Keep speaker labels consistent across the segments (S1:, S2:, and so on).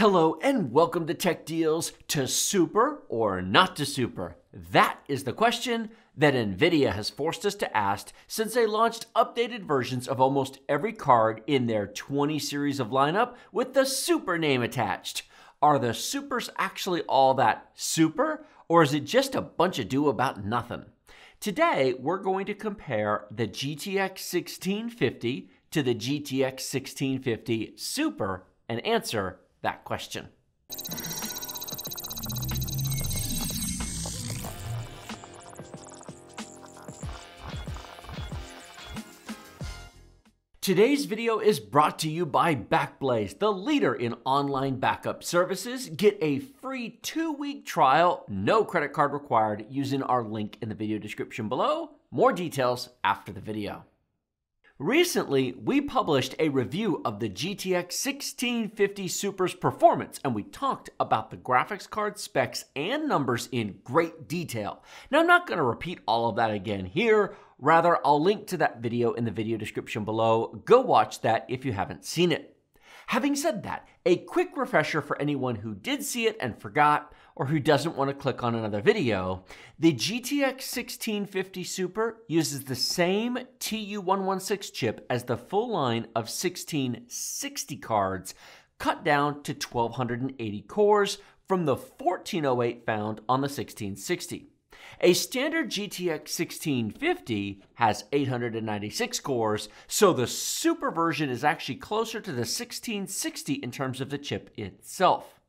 S1: Hello and welcome to Tech Deals. To super or not to super? That is the question that NVIDIA has forced us to ask since they launched updated versions of almost every card in their 20 series of lineup with the super name attached. Are the supers actually all that super, or is it just a bunch of ado about nothing? Today, we're going to compare the GTX 1650 to the GTX 1650 Super and answer that question. Today's video is brought to you by BackBlaze, the leader in online backup services. Get a free 2-week trial, no credit card required, using our link in the video description below. More details after the video. Recently, we published a review of the GTX 1650 Super's performance, and we talked about the graphics card specs and numbers in great detail. Now, I'm not going to repeat all of that again here. Rather, I'll link to that video in the video description below. Go watch that if you haven't seen it. Having said that, a quick refresher for anyone who did see it and forgot, or who doesn't want to click on another video, the GTX 1650 Super uses the same TU116 chip as the full line of 1660 cards, cut down to 1280 cores from the 1408 found on the 1660. A standard GTX 1650 has 896 cores, so the Super version is actually closer to the 1660 in terms of the chip itself.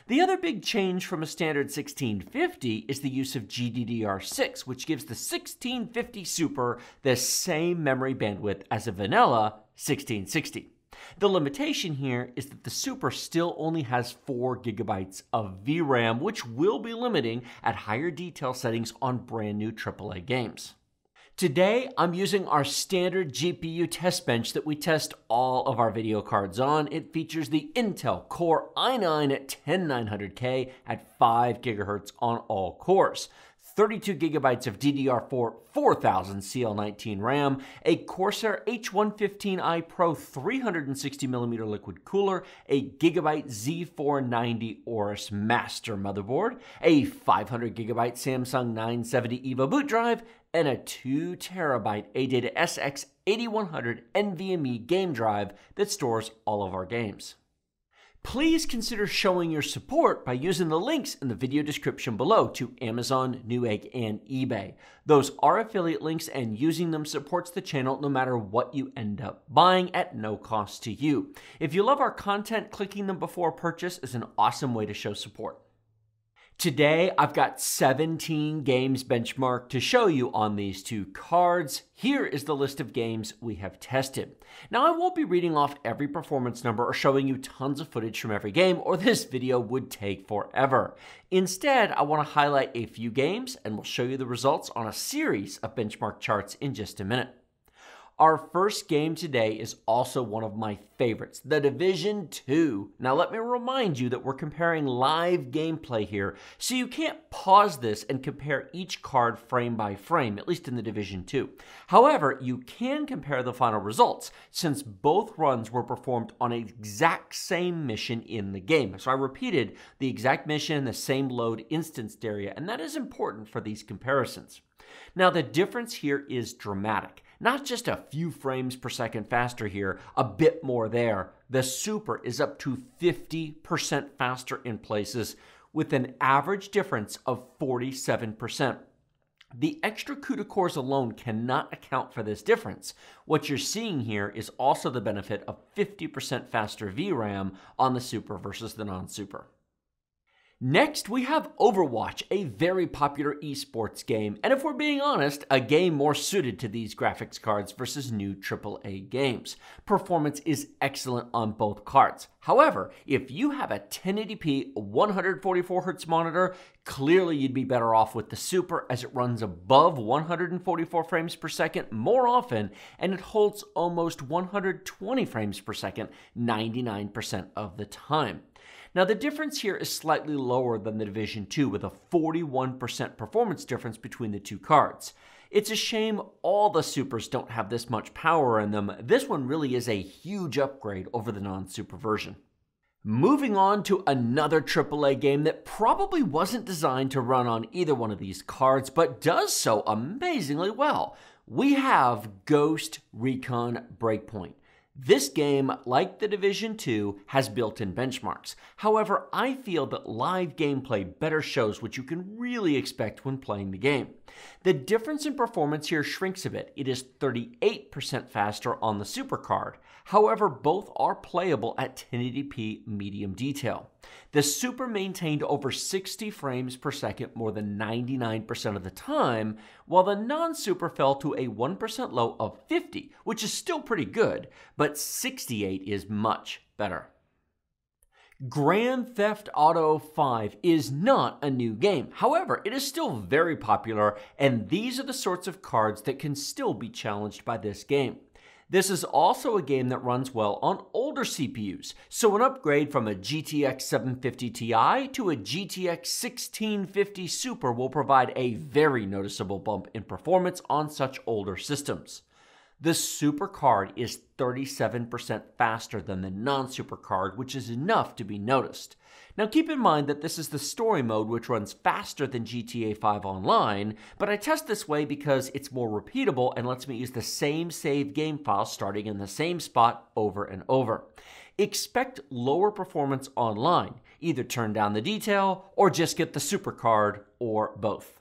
S1: The other big change from a standard 1650 is the use of GDDR6, which gives the 1650 Super the same memory bandwidth as a vanilla 1660. The limitation here is that the Super still only has 4 GB of VRAM, which will be limiting at higher detail settings on brand new AAA games. Today, I'm using our standard GPU test bench that we test all of our video cards on. It features the Intel Core i9-10900K at 5 GHz on all cores, 32 GB of DDR4 4000 CL19 RAM, a Corsair H115i Pro 360mm liquid cooler, a Gigabyte Z490 Aorus Master motherboard, a 500 GB Samsung 970 EVO boot drive, and a 2TB ADATA SX 8100 NVMe game drive that stores all of our games. Please consider showing your support by using the links in the video description below to Amazon, Newegg, and eBay. Those are affiliate links, and using them supports the channel no matter what you end up buying at no cost to you. If you love our content, clicking them before purchase is an awesome way to show support. Today, I've got 17 games benchmarked to show you on these two cards. Here is the list of games we have tested. Now, I won't be reading off every performance number or showing you tons of footage from every game, or this video would take forever. Instead, I want to highlight a few games, and we'll show you the results on a series of benchmark charts in just a minute. Our first game today is also one of my favorites, The Division 2. Now let me remind you that we're comparing live gameplay here, so you can't pause this and compare each card frame by frame, at least in The Division 2. However, you can compare the final results, since both runs were performed on an exact same mission in the game. So I repeated the exact mission in the same load instanced area, and that is important for these comparisons. Now the difference here is dramatic. Not just a few frames per second faster here, a bit more there. The Super is up to 50% faster in places, with an average difference of 47%. The extra CUDA cores alone cannot account for this difference. What you're seeing here is also the benefit of 50% faster VRAM on the Super versus the non-Super. Next, we have Overwatch, a very popular esports game, and if we're being honest, a game more suited to these graphics cards versus new AAA games. Performance is excellent on both cards. However, if you have a 1080p 144Hz monitor, clearly you'd be better off with the Super, as it runs above 144 frames per second more often, and it holds almost 120 frames per second 99% of the time. Now, the difference here is slightly lower than the Division 2, with a 41% performance difference between the two cards. It's a shame all the Supers don't have this much power in them. This one really is a huge upgrade over the non-Super version. Moving on to another AAA game that probably wasn't designed to run on either one of these cards, but does so amazingly well. We have Ghost Recon Breakpoint. This game, like The Division 2, has built-in benchmarks. However, I feel that live gameplay better shows what you can really expect when playing the game. The difference in performance here shrinks a bit. It is 38% faster on the Super card. However, both are playable at 1080p medium detail. The Super maintained over 60 frames per second more than 99% of the time, while the non-Super fell to a 1% low of 50, which is still pretty good, but 68 is much better. Grand Theft Auto 5 is not a new game. However, it is still very popular, and these are the sorts of cards that can still be challenged by this game. This is also a game that runs well on older CPUs, so an upgrade from a GTX 750 Ti to a GTX 1650 Super will provide a very noticeable bump in performance on such older systems. The Super card is 37% faster than the non-Super card, which is enough to be noticed. Now keep in mind that this is the story mode, which runs faster than GTA 5 Online, but I test this way because it's more repeatable and lets me use the same save game file starting in the same spot over and over. Expect lower performance online. Either turn down the detail or just get the Super card, or both.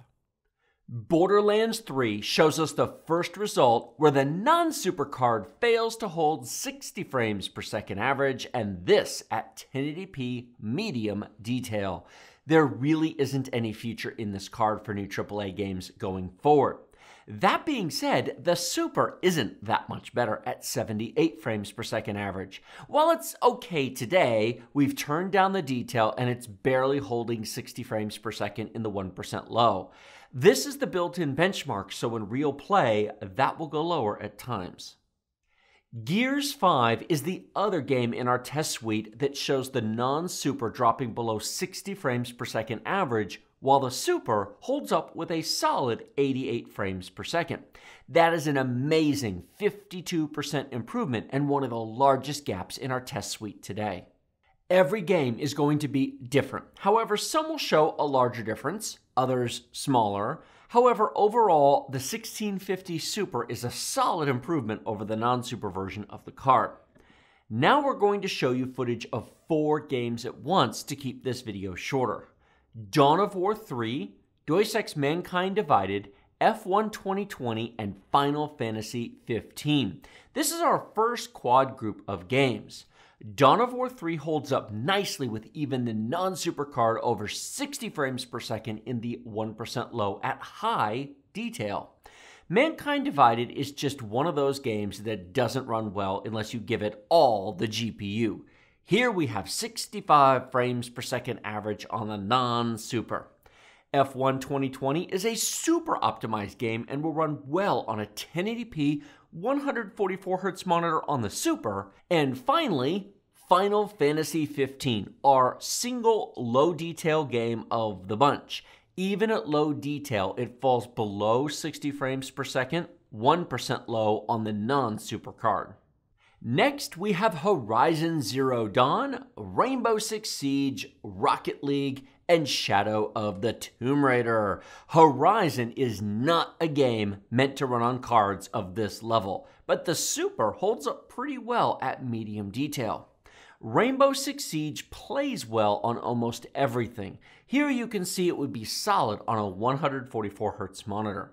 S1: Borderlands 3 shows us the first result where the non-Super card fails to hold 60 frames per second average, and this at 1080p medium detail. There really isn't any future in this card for new AAA games going forward. That being said, the Super isn't that much better at 78 frames per second average. While it's okay today, we've turned down the detail and it's barely holding 60 frames per second in the 1% low. This is the built-in benchmark, so in real play, that will go lower at times. Gears 5 is the other game in our test suite that shows the non-Super dropping below 60 frames per second average, while the Super holds up with a solid 88 frames per second. That is an amazing 52% improvement and one of the largest gaps in our test suite today. Every game is going to be different. However, some will show a larger difference, others smaller. However, overall, the 1650 Super is a solid improvement over the non-Super version of the card. Now we're going to show you footage of 4 games at once to keep this video shorter. Dawn of War 3, Deus Ex Mankind Divided, F1 2020, and Final Fantasy 15. This is our first quad group of games. Dawn of War 3 holds up nicely with even the non-Super card over 60 frames per second in the 1% low at high detail. Mankind Divided is just one of those games that doesn't run well unless you give it all the GPU. Here we have 65 frames per second average on the non-Super. F1 2020 is a super optimized game and will run well on a 1080p 144Hz monitor on the Super. And finally, Final Fantasy 15, our single low detail game of the bunch. Even at low detail, it falls below 60 frames per second, 1% low on the non-Super card. Next, we have Horizon Zero Dawn, Rainbow Six Siege, Rocket League, and Shadow of the Tomb Raider. Herizon is not a game meant to run on cards of this level, but the Super holds up pretty well at medium detail. Rainbow Six Siege plays well on almost everything. Here you can see it would be solid on a 144Hz monitor.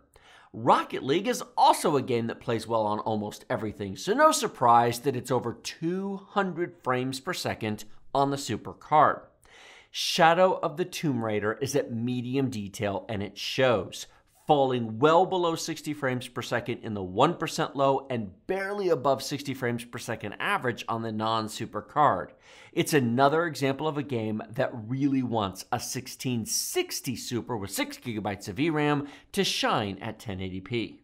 S1: Rocket League is also a game that plays well on almost everything, so no surprise that it's over 200 frames per second on the Super card. Shadow of the Tomb Raider is at medium detail and it shows, falling well below 60 frames per second in the 1% low and barely above 60 frames per second average on the non-Super card. It's another example of a game that really wants a 1660 Super with 6GB of VRAM to shine at 1080p.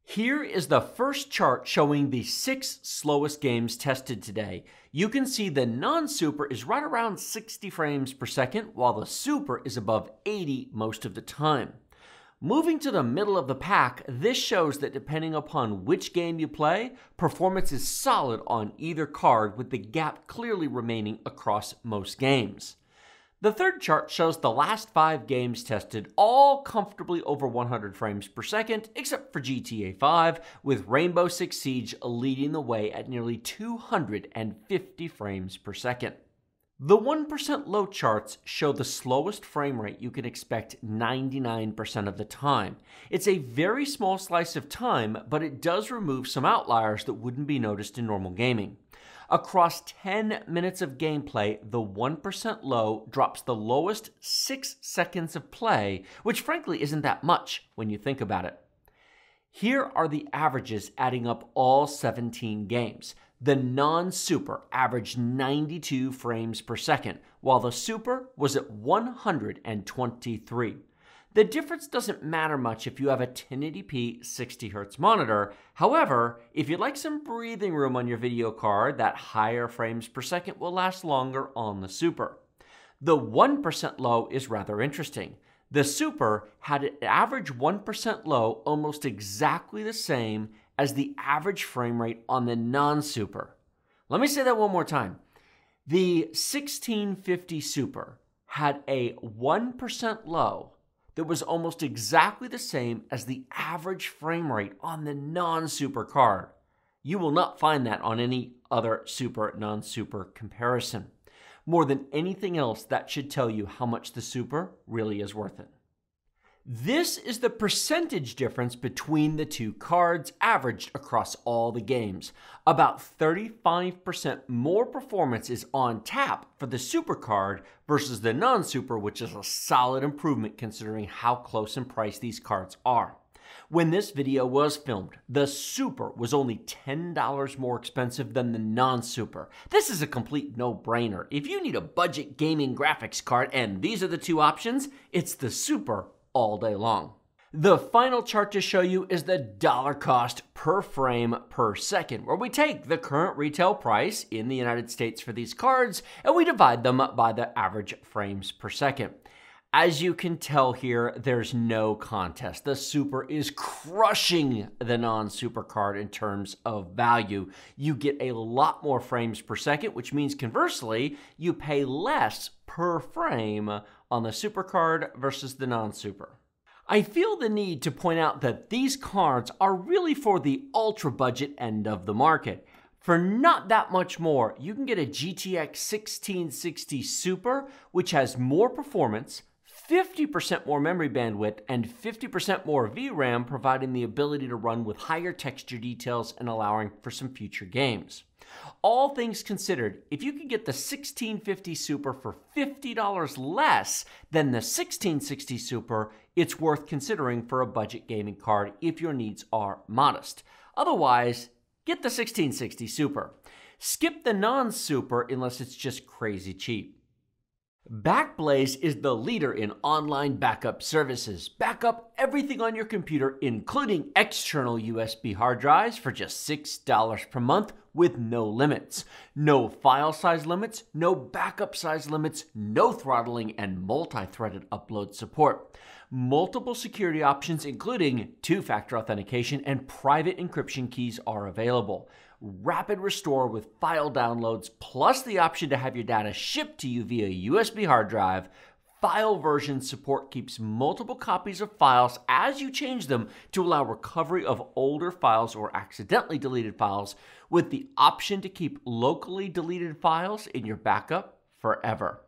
S1: Here is the first chart showing the 6 slowest games tested today. You can see the non-Super is right around 60 frames per second, while the Super is above 80 most of the time. Moving to the middle of the pack, this shows that depending upon which game you play, performance is solid on either card, with the gap clearly remaining across most games. The third chart shows the last 5 games tested, all comfortably over 100 frames per second, except for GTA 5, with Rainbow Six Siege leading the way at nearly 250 frames per second. The 1% low charts show the slowest frame rate you can expect 99% of the time. It's a very small slice of time, but it does remove some outliers that wouldn't be noticed in normal gaming. Across 10 minutes of gameplay, the 1% low drops the lowest 6 seconds of play, which frankly isn't that much when you think about it. Here are the averages adding up all 17 games. The non-super averaged 92 frames per second, while the super was at 123. The difference doesn't matter much if you have a 1080p 60Hz monitor. However, if you'd like some breathing room on your video card, that higher frames per second will last longer on the super. The 1% low is rather interesting. The super had an average 1% low almost exactly the same as the average frame rate on the non-super. Let me say that one more time. The 1650 Super had a 1% low that was almost exactly the same as the average frame rate on the non-super card. You will not find that on any other super, non-super comparison. More than anything else, that should tell you how much the super really is worth it. This is the percentage difference between the two cards averaged across all the games. About 35% more performance is on tap for the super card versus the non-super, which is a solid improvement considering how close in price these cards are. When this video was filmed, the super was only $10 more expensive than the non-super. This is a complete no-brainer. If you need a budget gaming graphics card and these are the two options, it's the super all day long. The final chart to show you is the dollar cost per frame per second, where we take the current retail price in the United States for these cards and we divide them by the average frames per second. As you can tell here, there's no contest. The super is crushing the non-super card in terms of value. You get a lot more frames per second, which means conversely, you pay less per frame on the super card versus the non-super. I feel the need to point out that these cards are really for the ultra budget end of the market. For not that much more, you can get a GTX 1660 Super, which has more performance, 50% more memory bandwidth, and 50% more VRAM, providing the ability to run with higher texture details and allowing for some future games. All things considered, if you could get the 1650 Super for $50 less than the 1660 Super, it's worth considering for a budget gaming card if your needs are modest. Otherwise, get the 1660 Super. Skip the non-super unless it's just crazy cheap. BackBlaze is the leader in online backup services. Back up everything on your computer, including external USB hard drives, for just $6 per month with no limits. No file size limits, no backup size limits, no throttling, and multi-threaded upload support. Multiple security options, including two-factor authentication and private encryption keys, are available. Rapid restore with file downloads, plus the option to have your data shipped to you via USB hard drive. File version support keeps multiple copies of files as you change them to allow recovery of older files or accidentally deleted files, with the option to keep locally deleted files in your backup forever.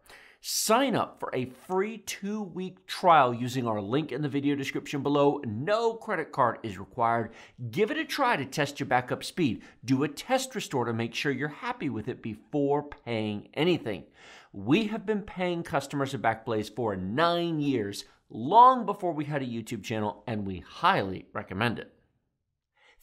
S1: Sign up for a free 2-week trial using our link in the video description below. No credit card is required. Give it a try to test your backup speed. Do a test restore to make sure you're happy with it before paying anything. We have been paying customers of BackBlaze for 9 years, long before we had a YouTube channel, and we highly recommend it.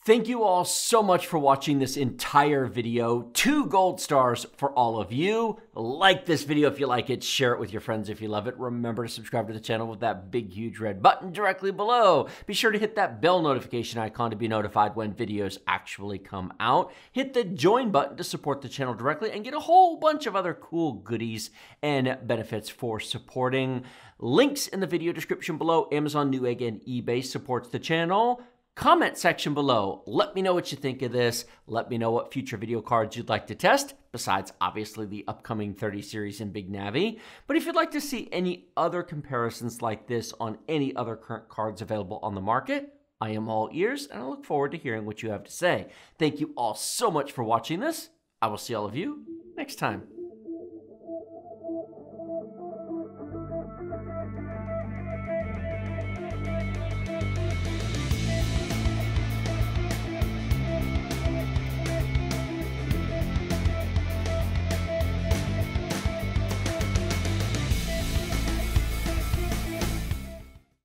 S1: Thank you all so much for watching this entire video. 2 gold stars for all of you. Like this video if you like it. Share it with your friends if you love it. Remember to subscribe to the channel with that big, huge red button directly below. Be sure to hit that bell notification icon to be notified when videos actually come out. Hit the join button to support the channel directly and get a whole bunch of other cool goodies and benefits for supporting. Links in the video description below. Amazon, Newegg, and eBay supports the channel. Comment section below. Let me know what you think of this. Let me know what future video cards you'd like to test, besides obviously the upcoming 30 series in Big Navi. But if you'd like to see any other comparisons like this on any other current cards available on the market, I am all ears, and I look forward to hearing what you have to say. Thank you all so much for watching this. I will see all of you next time.